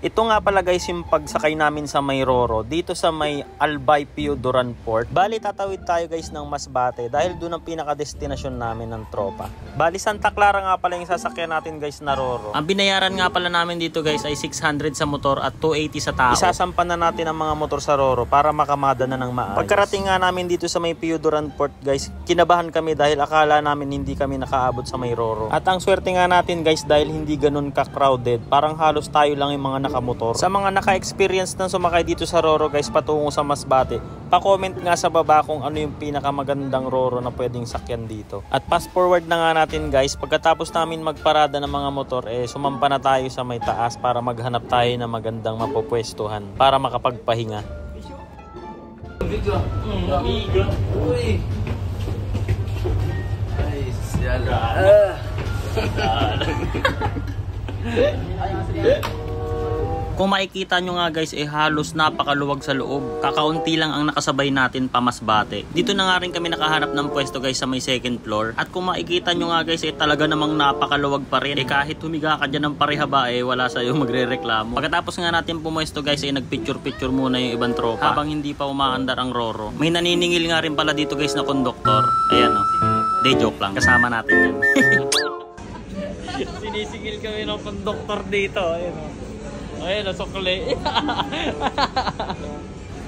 Ito nga pala guys yung pagsakay namin sa may Roro dito sa may Albay Pioduran Port. Bali tatawid tayo guys ng Masbate dahil doon ang pinaka-destinasyon namin ng tropa. Bali Santa Clara nga pala yung sasakyan natin guys na Roro. Ang binayaran nga pala namin dito guys ay 600 sa motor at 280 sa tao. Isasampan na natin ang mga motor sa Roro para makamada na ng maayos. Pagkarating nga namin dito sa may Pioduran Port guys, kinabahan kami dahil akala namin hindi kami nakaabot sa may Roro. At ang swerte nga natin guys dahil hindi ganun ka-crowded, parang halos tayo lang yung mga nakamotor. Sa mga naka-experience na sumakay dito sa Roro guys patungo sa Masbate, pa-comment nga sa baba kung ano yung pinakamagandang Roro na pwedeng sakyan dito. At fast forward na nga natin guys, pagkatapos namin magparada ng mga motor sumampa na tayo sa may taas para maghanap tayo ng magandang mapopwestuhan para makapagpahinga. Uy. Ay, siala. Kung makikita nyo nga guys halos napakaluwag sa loob. Kakaunti lang ang nakasabay natin pa Masbate. Dito na nga rin kami nakahanap ng pwesto guys sa may second floor. At kung makikita nyo nga guys talaga namang napakaluwag pa rin. Kahit humiga ka dyan ng parehaba wala sa'yo magre-reklamo. Pagkatapos nga natin pumwesto guys nagpicture-picture muna yung ibang tropa habang hindi pa umaandar ang Roro. May naniningil nga rin pala dito guys na konduktor. Ayan o. Day joke lang. Kasama natin yan. Sinisingil kami ng konduktor dito. Ayan o. Ay, nasukli.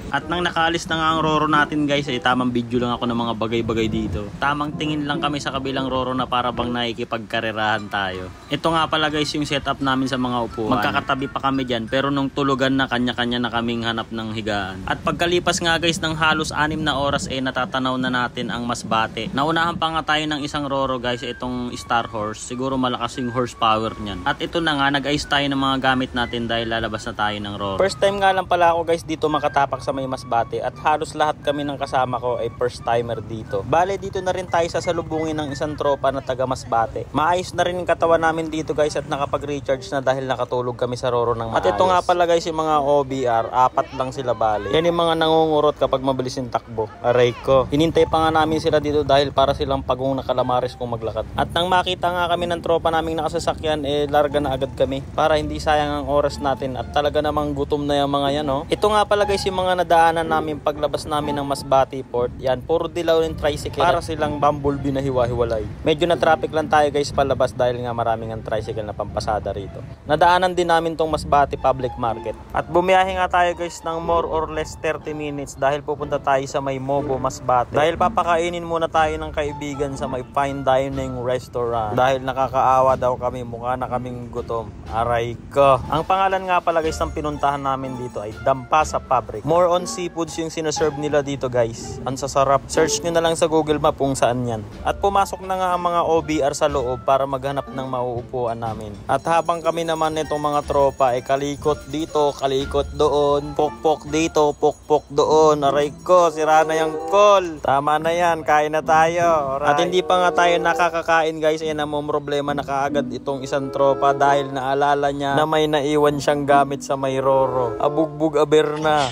At nang nakaalis na nga ang Roro natin guys tamang video lang ako ng mga bagay-bagay dito. Tamang tingin lang kami sa kabilang Roro na para bang nakikipagkarerahan tayo. Ito nga pala guys yung setup namin sa mga upuan. Magkakatabi pa kami dyan pero nung tulugan na kanya-kanya na kaming hanap ng higaan. At pagkalipas nga guys ng halos 6 na oras natatanaw na natin ang Masbate. Naunahan pa nga tayo ng isang Roro guys itong Star Horse. Siguro malakas yung horsepower niyan. At ito na nga nag-ayos tayo ng mga gamit natin dahil lalabas na tayo ng Roro. First time nga lang pala ako guys dito makatapak sa may Masbate at halos lahat kami ng kasama ko ay first timer dito. Bale dito na rin tayo sasalubungin ng isang tropa na taga Masbate. Maayos na rin yung katawan namin dito guys at nakapag-recharge na dahil nakatulog kami sa Roro ng maayos. At ito nga pala guys yung mga OBR, 4 lang sila bale. Yan yung mga nangungurot kapag mabilis yung takbo. Aray ko. Hinintay pa nga namin sila dito dahil para silang pagong na kalamares kung maglakad. At nang makita nga kami ng tropa naming nakasasakyan larga na agad kami para hindi sayang ang oras natin at talaga namang gutom na yung mga yan Ito nga pala guys yung mga nadaanan namin paglabas namin ng Masbate Port. Yan, puro dilaw yung tricycle. Para silang bumblebee na hiwa-hiwalay. Medyo na traffic lang tayo guys palabas dahil nga maraming ang tricycle na pampasada rito. Nadaanan din namin tong Masbate Public Market. At bumiyahe nga tayo guys ng more or less 30 minutes dahil pupunta tayo sa may Mobo Masbate. Dahil papakainin muna tayo ng kaibigan sa may fine dining restaurant. Dahil nakakaawa daw kami, mukha na kaming gutom. Aray ko. Ang pangalan nga pala guys ng pinuntahan namin dito ay Dampasa Fabric. More on seafood yung sinaserve nila dito guys. Ang sasarap. Search nyo na lang sa Google Map kung saan yan. At pumasok na nga ang mga OBR sa loob para maghanap ng mauupuan namin. At habang kami naman itong mga tropa kalikot dito, kalikot doon, pokpok dito, pokpok doon. Aray ko, sira na yung call. Tama na yan, kain na tayo. Alright. At hindi pa nga tayo nakakakain guys namang problema na kaagad itong isang tropa dahil naalala niya na may naiwan siyang gamit sa may Roro. Abugbog aber na.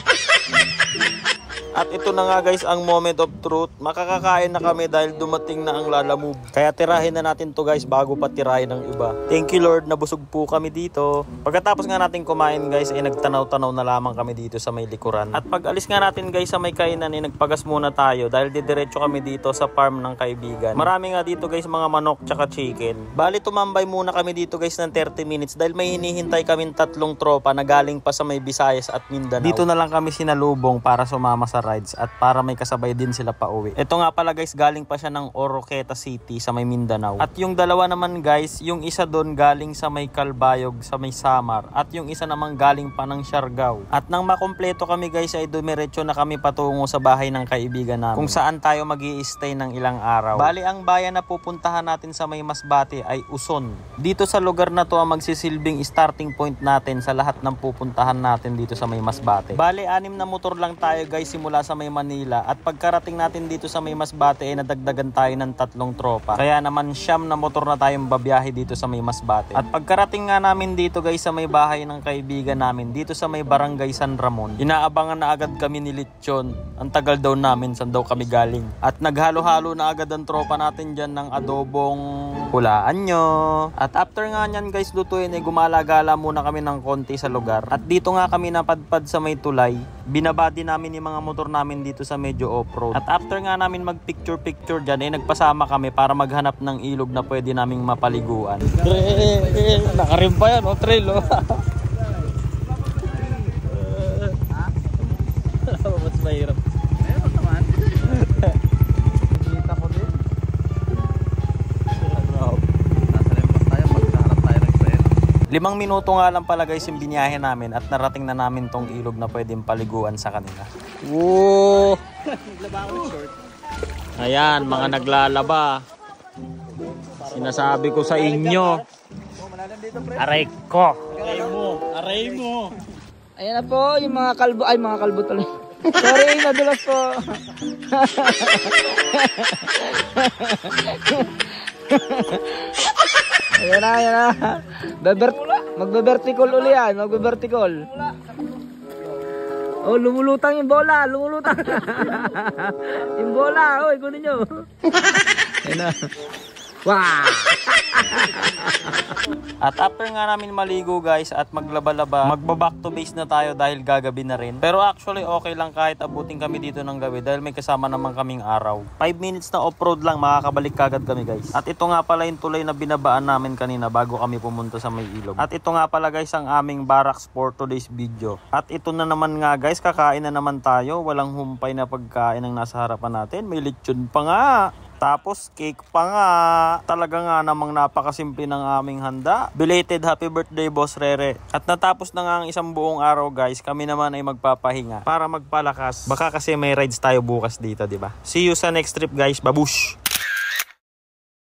At ito na nga guys ang moment of truth. Makakakain na kami dahil dumating na ang Lalamove. Kaya tirahin na natin to guys bago pa tirahin ng iba. Thank you Lord, nabusog po kami dito. Pagkatapos nga natin kumain guys nagtanaw-tanaw na lamang kami dito sa may likuran. At pag alis nga natin guys sa may kainan nagpagas muna tayo dahil didiretso kami dito sa farm ng kaibigan. Marami nga dito guys mga manok tsaka chicken. Bali tumambay muna kami dito guys ng 30 minutes dahil may hinihintay kaming 3 tropa na galing pa sa may Visayas at Mindanao. Dito na lang kami sinalubong para sumama sa rides at para may kasabay din sila pa uwi. Ito nga pala guys galing pa siya ng Oroqueta City sa may Mindanao. At yung dalawa naman guys, yung isa doon galing sa may Calbayog sa may Samar at yung isa naman galing pa ng Siargao. At nang makumpleto kami guys ay dumiretso na kami patungo sa bahay ng kaibigan namin kung saan tayo magi-stay ng ilang araw. Bali ang bayan na pupuntahan natin sa may Masbate ay Uson. Dito sa lugar na to ang magsisilbing starting point natin sa lahat ng pupuntahan natin dito sa may Masbate. Bali 6 na motor lang tayo guys simula mula sa may Manila. At pagkarating natin dito sa may Masbate ay nadagdagan tayo ng 3 tropa. Kaya naman 9 na motor na tayong babiyahe dito sa may Masbate. At pagkarating nga namin dito guys sa may bahay ng kaibigan namin dito sa may Barangay San Ramon, inaabangan na agad kami ni Lechon. Ang tagal daw namin, saan daw kami galing. At naghalo-halo na agad ang tropa natin dyan ng adobong hulaan nyo. At after nga nyan guys lutuin ay gumala-gala muna kami ng konti sa lugar. At dito nga kami napadpad sa may tulay. Binabadi namin yung mga motor namin dito sa medyo off-road. At after nga namin mag-picture-picture dyan ay nagpasama kami para maghanap ng ilog na pwede naming mapaliguan. Nakarim pa yan, trail mas mahirap. Meron naman. Kita ko din. Nasa lempas tayo, magkaharap tayo ng trail. 5 minuto nga lang pala guys yung biniyahe namin at narating na namin tong ilog na pwedeng paliguan sa kanila. Woo! Naglaba ako ng short. Ayan, mga naglalaba. Sinasabi ko sa inyo. Aray ko. Aray mo. Ayan na po, yung mga kalbo. Ay, mga kalbo tuloy. Sorry, nadulas po. Ayan na, ayan na. Magbe-vertical uli yan, magbe-vertical. Oh, lumulutang yung bola, lumulutang. Yung bola, oy, kunin nyo. Ayan na. Wow! At after nga namin maligo guys at maglaba-laba, magba-back to base na tayo dahil gagabi na rin. Pero actually okay lang kahit abutin kami dito ng gabi dahil may kasama naman kaming araw. 5 minutes na off-road lang, makakabalik kagad kami guys. At ito nga pala yung tulay na binabaan namin kanina bago kami pumunta sa may ilog. At ito nga pala guys ang aming barracks for today's video. At ito na naman nga guys, kakain na naman tayo. Walang humpay na pagkain ang nasa harapan natin. May lechon pa nga. Tapos cake pa nga. Talaga nga namang napakasimple ng aming handa. Belated happy birthday Boss Rere. At natapos na nga ang isang buong araw guys. Kami naman ay magpapahinga para magpalakas. Baka kasi may rides tayo bukas dito, di ba? See you sa next trip guys. Babush!